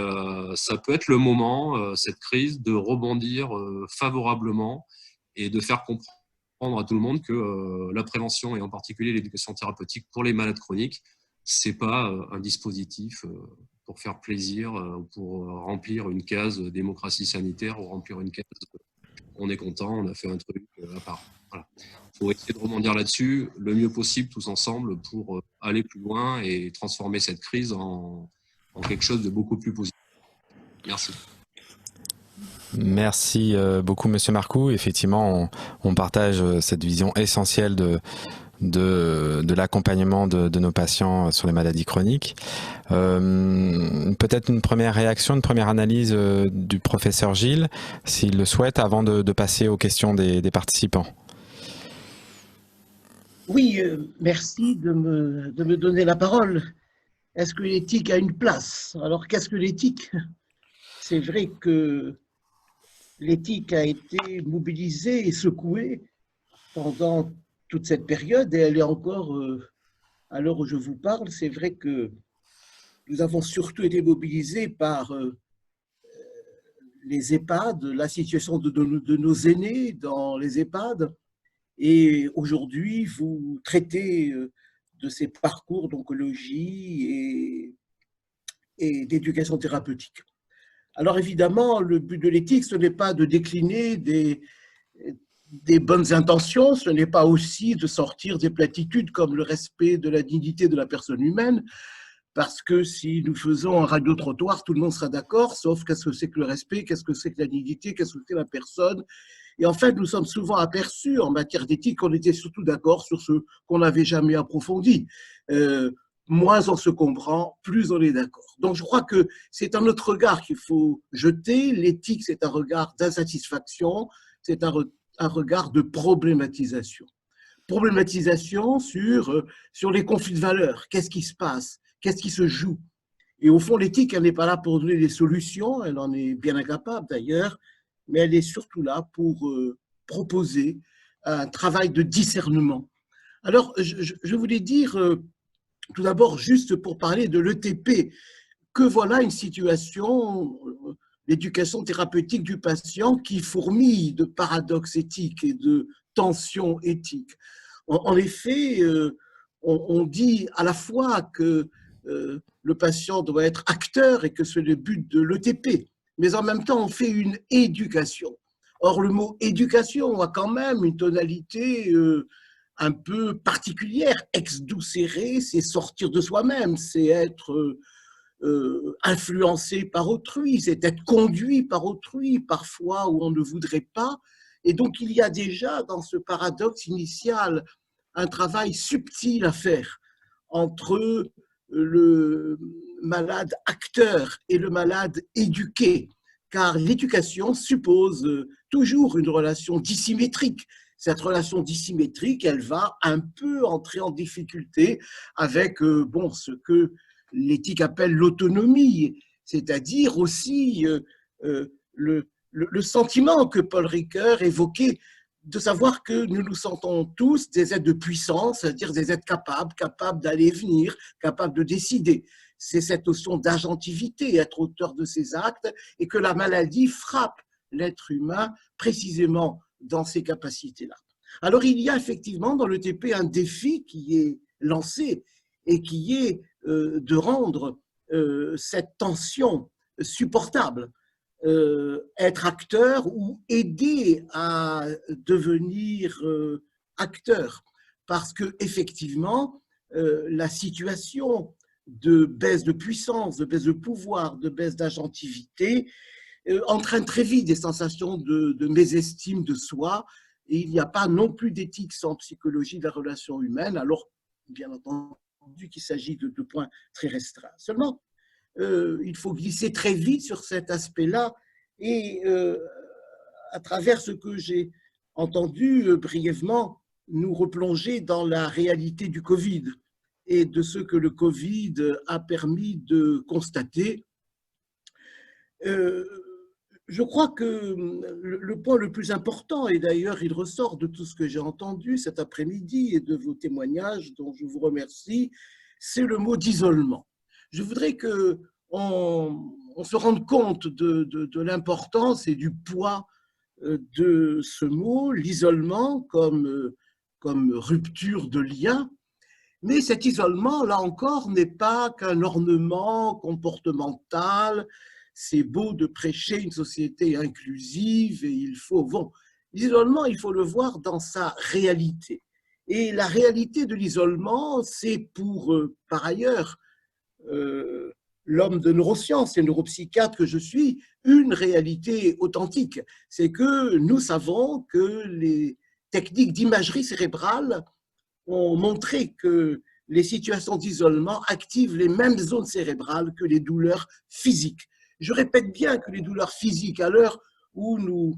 ça peut être le moment, cette crise, de rebondir favorablement et de faire comprendre à tout le monde que la prévention et en particulier l'éducation thérapeutique pour les malades chroniques, c'est pas un dispositif pour faire plaisir ou pour remplir une case démocratie sanitaire ou remplir une case on est content, on a fait un truc à part. Voilà. Faut essayer de rebondir là-dessus le mieux possible tous ensemble pour aller plus loin et transformer cette crise en quelque chose de beaucoup plus positif. Merci. Merci beaucoup, Monsieur Marcoux. Effectivement, on partage cette vision essentielle de l'accompagnement de nos patients sur les maladies chroniques. Peut-être une première réaction, une première analyse du professeur Gilles, s'il le souhaite, avant de passer aux questions des participants. Oui, merci de me donner la parole. Est-ce que l'éthique a une place? Alors, qu'est-ce que l'éthique? C'est vrai que l'éthique a été mobilisée et secouée pendant toute cette période, et elle est encore, à l'heure où je vous parle, c'est vrai que nous avons surtout été mobilisés par les EHPAD, la situation de nos aînés dans les EHPAD, et aujourd'hui, vous traitez de ces parcours d'oncologie et d'éducation thérapeutique. Alors évidemment, le but de l'éthique, ce n'est pas de décliner des bonnes intentions, ce n'est pas aussi de sortir des platitudes comme le respect de la dignité de la personne humaine, parce que si nous faisons un radio-trottoir, tout le monde sera d'accord, sauf qu'est-ce que c'est que le respect, qu'est-ce que c'est que la dignité, qu'est-ce que c'est la personne. Et en fait, nous sommes souvent aperçus en matière d'éthique, on était surtout d'accord sur ce qu'on n'avait jamais approfondi. Moins on se comprend, plus on est d'accord. Donc je crois que c'est un autre regard qu'il faut jeter. L'éthique, c'est un regard d'insatisfaction, c'est un regard de problématisation. Problématisation sur les conflits de valeurs. Qu'est-ce qui se passe? Qu'est-ce qui se joue? Et au fond, l'éthique, elle n'est pas là pour donner des solutions, elle en est bien incapable d'ailleurs, mais elle est surtout là pour proposer un travail de discernement. Alors, je voulais dire Tout d'abord, juste pour parler de l'ETP, que voilà une situation, l'éducation thérapeutique du patient qui fourmille de paradoxes éthiques et de tensions éthiques. En effet, on dit à la fois que le patient doit être acteur et que c'est le but de l'ETP, mais en même temps, on fait une éducation. Or, le mot éducation a quand même une tonalité un peu particulière. Exdoucere, c'est sortir de soi-même, c'est être influencé par autrui, c'est être conduit par autrui, parfois où on ne voudrait pas. Et donc, il y a déjà dans ce paradoxe initial un travail subtil à faire entre le malade acteur et le malade éduqué, car l'éducation suppose toujours une relation dissymétrique. Cette relation dissymétrique, elle va un peu entrer en difficulté avec ce que l'éthique appelle l'autonomie, c'est-à-dire aussi le sentiment que Paul Ricoeur évoquait de savoir que nous nous sentons tous des êtres de puissance, c'est-à-dire des êtres capables d'aller et venir, capables de décider. C'est cette notion d'agentivité, être auteur de ses actes, et que la maladie frappe l'être humain précisément dans ces capacités-là. Alors il y a effectivement dans l'ETP un défi qui est lancé et qui est de rendre cette tension supportable. Être acteur ou aider à devenir acteur, parce que effectivement la situation de baisse de puissance, de baisse de pouvoir, de baisse d'agentivité entraîne très vite des sensations de mésestime de soi, et il n'y a pas non plus d'éthique sans psychologie de la relation humaine, alors bien entendu qu'il s'agit de deux points très restreints. Seulement, il faut glisser très vite sur cet aspect-là et à travers ce que j'ai entendu brièvement, nous replonger dans la réalité du Covid et de ce que le Covid a permis de constater. Je crois que le point le plus important, et d'ailleurs il ressort de tout ce que j'ai entendu cet après-midi et de vos témoignages dont je vous remercie, c'est le mot d'isolement. Je voudrais qu'on se rende compte de l'importance et du poids de ce mot, l'isolement comme rupture de lien. Mais cet isolement, là encore, n'est pas qu'un ornement comportemental. C'est beau de prêcher une société inclusive et il faut... Bon, l'isolement, il faut le voir dans sa réalité. Et la réalité de l'isolement, c'est pour, par ailleurs, l'homme de neurosciences et neuropsychiatre que je suis, une réalité authentique. C'est que nous savons que les techniques d'imagerie cérébrale ont montré que les situations d'isolement activent les mêmes zones cérébrales que les douleurs physiques. Je répète bien que les douleurs physiques, à l'heure où nous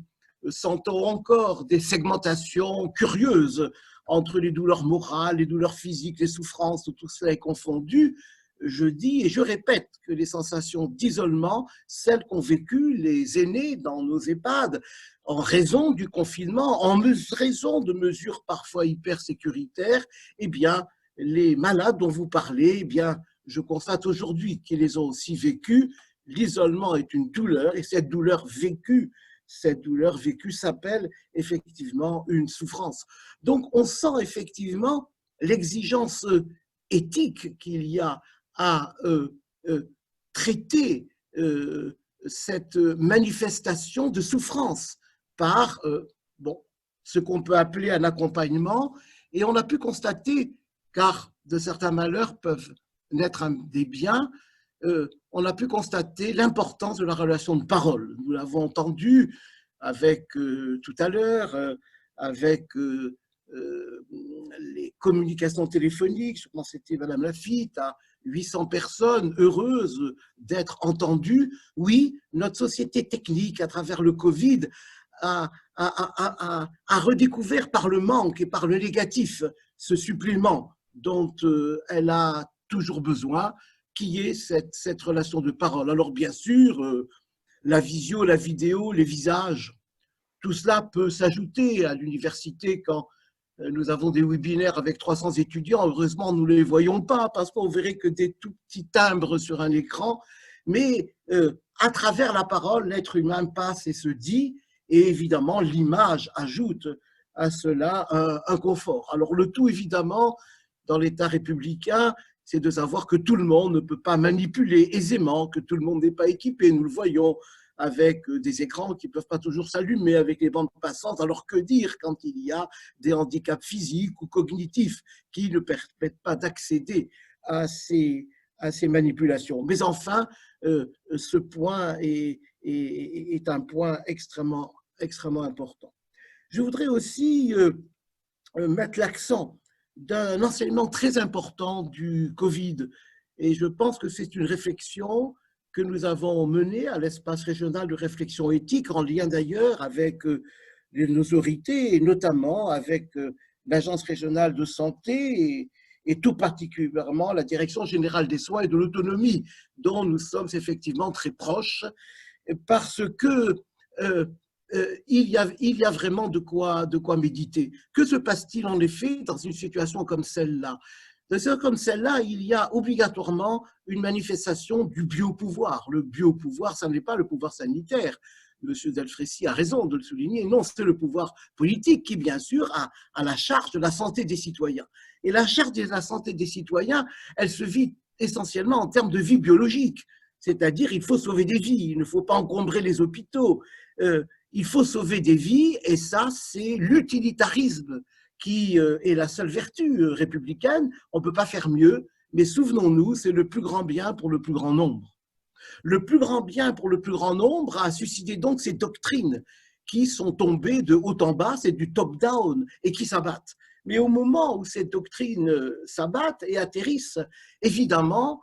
sentons encore des segmentations curieuses entre les douleurs morales, les douleurs physiques, les souffrances, tout cela est confondu, je dis et je répète que les sensations d'isolement, celles qu'ont vécues les aînés dans nos EHPAD, en raison du confinement, en raison de mesures parfois hyper sécuritaires, eh bien, les malades dont vous parlez, eh bien, je constate aujourd'hui qu'ils les ont aussi vécues. L'isolement est une douleur et cette douleur vécue s'appelle effectivement une souffrance. Donc, on sent effectivement l'exigence éthique qu'il y a à traiter cette manifestation de souffrance par ce qu'on peut appeler un accompagnement. Et on a pu constater, car de certains malheurs peuvent naître des biens, on a pu constater l'importance de la relation de parole. Nous l'avons entendu avec tout à l'heure, avec les communications téléphoniques, je pense que c'était Madame Lafitte, à 800 personnes heureuses d'être entendues. Oui, notre société technique, à travers le Covid, a redécouvert par le manque et par le négatif ce supplément dont elle a toujours besoin, qui est cette relation de parole. Alors bien sûr, la visio, la vidéo, les visages, tout cela peut s'ajouter à l'université quand nous avons des webinaires avec 300 étudiants. Heureusement, nous ne les voyons pas parce qu'on verrait que des tout petits timbres sur un écran. Mais à travers la parole, l'être humain passe et se dit, et évidemment, l'image ajoute à cela un confort. Alors le tout, évidemment, dans l'État républicain, c'est de savoir que tout le monde ne peut pas manipuler aisément, que tout le monde n'est pas équipé. Nous le voyons avec des écrans qui ne peuvent pas toujours s'allumer, avec les bandes passantes. Alors que dire quand il y a des handicaps physiques ou cognitifs qui ne permettent pas d'accéder à ces manipulations. Mais enfin, ce point est un point extrêmement important. Je voudrais aussi mettre l'accent d'un enseignement très important du Covid. Et je pense que c'est une réflexion que nous avons menée à l'espace régional de réflexion éthique, en lien d'ailleurs avec nos autorités, et notamment avec l'Agence régionale de santé et tout particulièrement la Direction générale des soins et de l'autonomie, dont nous sommes effectivement très proches, parce que il y a vraiment de quoi méditer. Que se passe-t-il en effet dans une situation comme celle-là? Dans une situation comme celle-là, il y a obligatoirement une manifestation du biopouvoir. Le biopouvoir, ça n'est pas le pouvoir sanitaire. Monsieur Delfrécy a raison de le souligner. Non, c'est le pouvoir politique qui, bien sûr, a la charge de la santé des citoyens. Et la charge de la santé des citoyens, elle se vit essentiellement en termes de vie biologique. C'est-à-dire, il faut sauver des vies, il ne faut pas encombrer les hôpitaux. Il faut sauver des vies, et ça, c'est l'utilitarisme qui est la seule vertu républicaine. On ne peut pas faire mieux, mais souvenons-nous, c'est le plus grand bien pour le plus grand nombre. Le plus grand bien pour le plus grand nombre a suscité donc ces doctrines qui sont tombées de haut en bas, c'est du top-down, et qui s'abattent. Mais au moment où ces doctrines s'abattent et atterrissent, évidemment,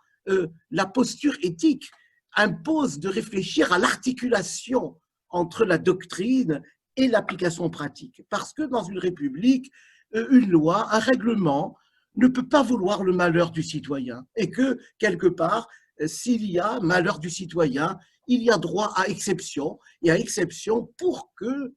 la posture éthique impose de réfléchir à l'articulation entre la doctrine et l'application pratique. Parce que dans une république, une loi, un règlement ne peut pas vouloir le malheur du citoyen. Et que, quelque part, s'il y a malheur du citoyen, il y a droit à exception, et à exception pour que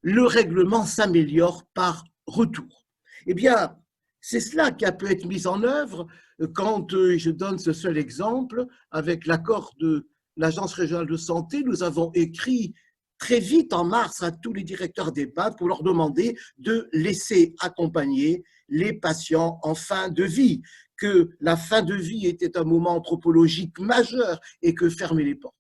le règlement s'améliore par retour. Eh bien, c'est cela qui a pu être mis en œuvre quand, je donne ce seul exemple, avec l'accord de l'Agence régionale de santé, nous avons écrit très vite en mars à tous les directeurs d'EHPAD pour leur demander de laisser accompagner les patients en fin de vie, que la fin de vie était un moment anthropologique majeur et que fermer les portes.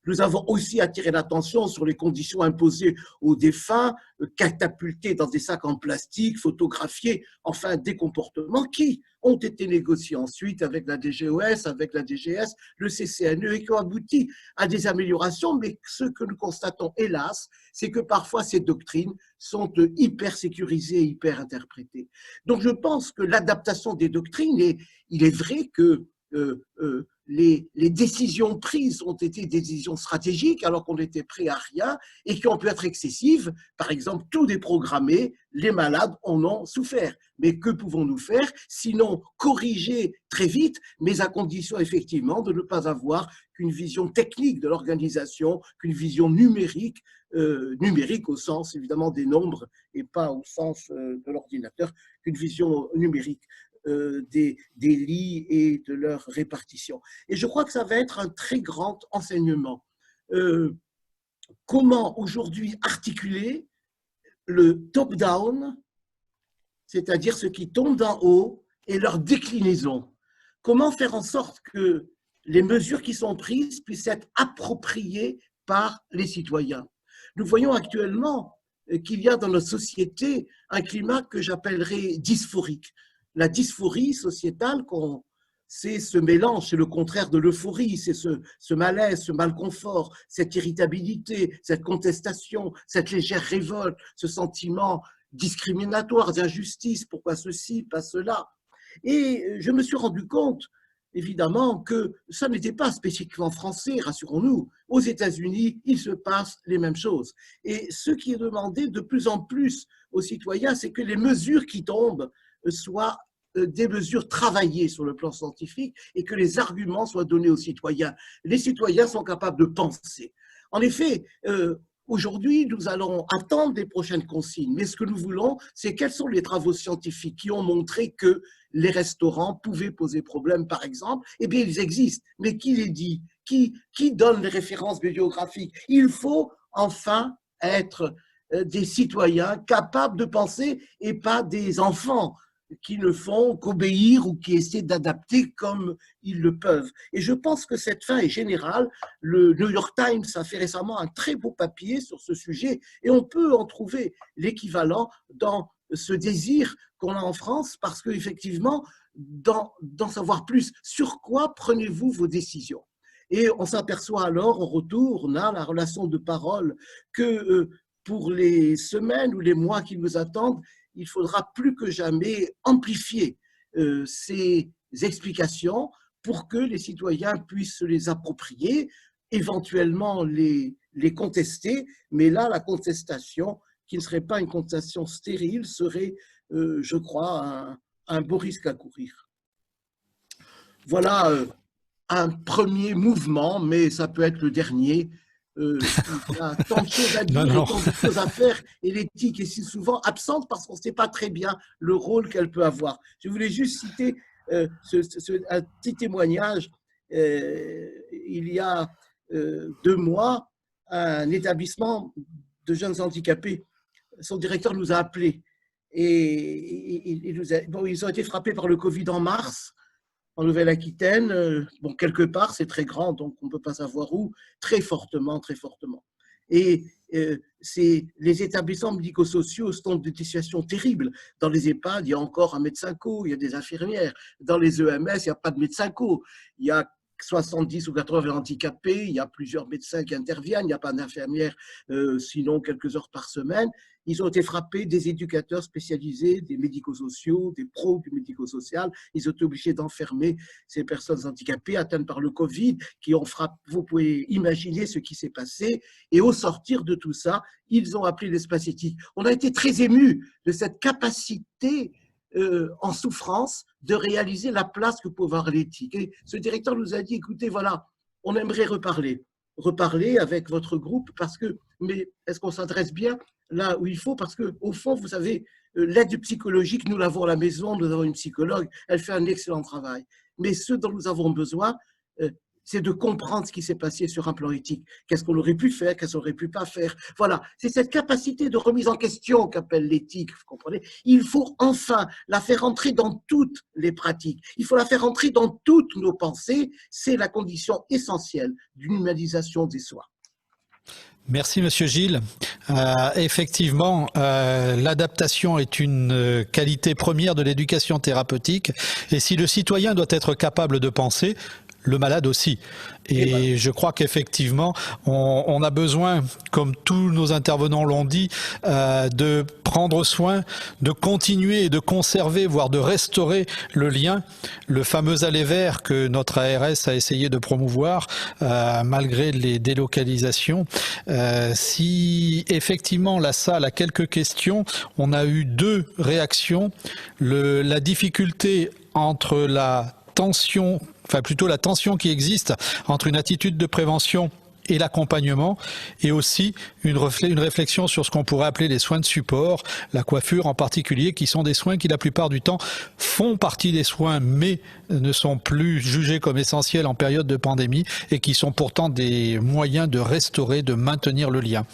Nous avons aussi attiré l'attention sur les conditions imposées aux défunts, catapultés dans des sacs en plastique, photographiés, enfin des comportements qui ont été négociés ensuite avec la DGOS, avec la DGS, le CCNE et qui ont abouti à des améliorations. Mais ce que nous constatons, hélas, c'est que parfois ces doctrines sont hyper sécurisées, hyper interprétées. Donc je pense que l'adaptation des doctrines, et il est vrai que les décisions prises ont été des décisions stratégiques alors qu'on était prêt à rien et qui ont pu être excessives. Par exemple, tout déprogrammer, les malades en ont souffert. Mais que pouvons-nous faire sinon corriger très vite, mais à condition effectivement de ne pas avoir qu'une vision technique de l'organisation, qu'une vision numérique, numérique au sens évidemment des nombres et pas au sens de l'ordinateur, qu'une vision numérique. Des lits et de leur répartition. Et je crois que ça va être un très grand enseignement. Comment aujourd'hui articuler le top-down, c'est-à-dire ce qui tombe d'en haut, et leur déclinaison. Comment faire en sorte que les mesures qui sont prises puissent être appropriées par les citoyens. Nous voyons actuellement qu'il y a dans notre société un climat que j'appellerais dysphorique. La dysphorie sociétale, c'est ce mélange, c'est le contraire de l'euphorie, c'est ce malaise, ce malconfort, cette irritabilité, cette contestation, cette légère révolte, ce sentiment discriminatoire, d'injustice, pourquoi ceci, pas cela. Et je me suis rendu compte, évidemment, que ça n'était pas spécifiquement français, rassurons-nous. Aux États-Unis, il se passe les mêmes choses. Et ce qui est demandé de plus en plus aux citoyens, c'est que les mesures qui tombent soient des mesures travaillées sur le plan scientifique et que les arguments soient donnés aux citoyens. Les citoyens sont capables de penser. En effet, Aujourd'hui, nous allons attendre les prochaines consignes. Mais ce que nous voulons, c'est quels sont les travaux scientifiques qui ont montré que les restaurants pouvaient poser problème, par exemple. Eh bien, ils existent. Mais qui les dit? Qui donne les références bibliographiques? Il faut enfin être des citoyens capables de penser et pas des enfants qui ne font qu'obéir ou qui essaient d'adapter comme ils le peuvent. Et je pense que cette fin est générale. Le New York Times a fait récemment un très beau papier sur ce sujet et on peut en trouver l'équivalent dans ce désir qu'on a en France parce qu'effectivement, d'en savoir plus, sur quoi prenez-vous vos décisions? Et on s'aperçoit alors, on retourne à la relation de parole que pour les semaines ou les mois qui nous attendent, il faudra plus que jamais amplifier ces explications pour que les citoyens puissent se les approprier, éventuellement les contester, mais là, la contestation, qui ne serait pas une contestation stérile, serait, je crois, un beau risque à courir. Voilà un premier mouvement, mais ça peut être le dernier. Il y a tant de choses à dire, tant de choses à faire, et l'éthique est si souvent absente parce qu'on ne sait pas très bien le rôle qu'elle peut avoir. Je voulais juste citer un petit témoignage. Il y a 2 mois, un établissement de jeunes handicapés, son directeur nous a appelés et ils ont été frappés par le Covid en mars. En Nouvelle-Aquitaine, bon, quelque part, c'est très grand, donc on ne peut pas savoir où, très fortement, très fortement. Et les établissements médico-sociaux sont dans des situations terribles. Dans les EHPAD, il y a encore un médecin co, il y a des infirmières. Dans les EMS, il n'y a pas de médecin co. Il y a 70 ou 80 handicapés, il y a plusieurs médecins qui interviennent, il n'y a pas d'infirmières, sinon quelques heures par semaine. Ils ont été frappés des éducateurs spécialisés, des médico-sociaux, des pros du médico-social. Ils ont été obligés d'enfermer ces personnes handicapées atteintes par le Covid, qui ont frappé. Vous pouvez imaginer ce qui s'est passé. Et au sortir de tout ça, ils ont appelé l'espace éthique. On a été très émus de cette capacité en souffrance de réaliser la place que peut avoir l'éthique. Et ce directeur nous a dit, écoutez, voilà, on aimerait reparler avec votre groupe, parce que, mais est-ce qu'on s'adresse bien là où il faut? Parce qu'au fond, vous savez, l'aide psychologique, nous l'avons à la maison, nous avons une psychologue, elle fait un excellent travail. Mais ce dont nous avons besoin, c'est de comprendre ce qui s'est passé sur un plan éthique. Qu'est-ce qu'on aurait pu faire, qu'est-ce qu'on aurait pu pas faire. Voilà, c'est cette capacité de remise en question qu'appelle l'éthique, vous comprenez? Il faut enfin la faire entrer dans toutes les pratiques. Il faut la faire entrer dans toutes nos pensées. C'est la condition essentielle d'une humanisation des soins. Merci Monsieur Gilles. Effectivement, l'adaptation est une qualité première de l'éducation thérapeutique. Et si le citoyen doit être capable de penser, le malade aussi. Et je crois qu'effectivement, on a besoin, comme tous nos intervenants l'ont dit, de prendre soin, de continuer et de conserver, voire de restaurer le lien, le fameux aller vers que notre ARS a essayé de promouvoir, malgré les délocalisations. Si effectivement la salle a quelques questions, on a eu 2 réactions. La difficulté entre la tension qui existe entre une attitude de prévention et l'accompagnement, et aussi une réflexion sur ce qu'on pourrait appeler les soins de support, la coiffure en particulier, qui sont des soins qui la plupart du temps font partie des soins, mais ne sont plus jugés comme essentiels en période de pandémie, et qui sont pourtant des moyens de restaurer, de maintenir le lien.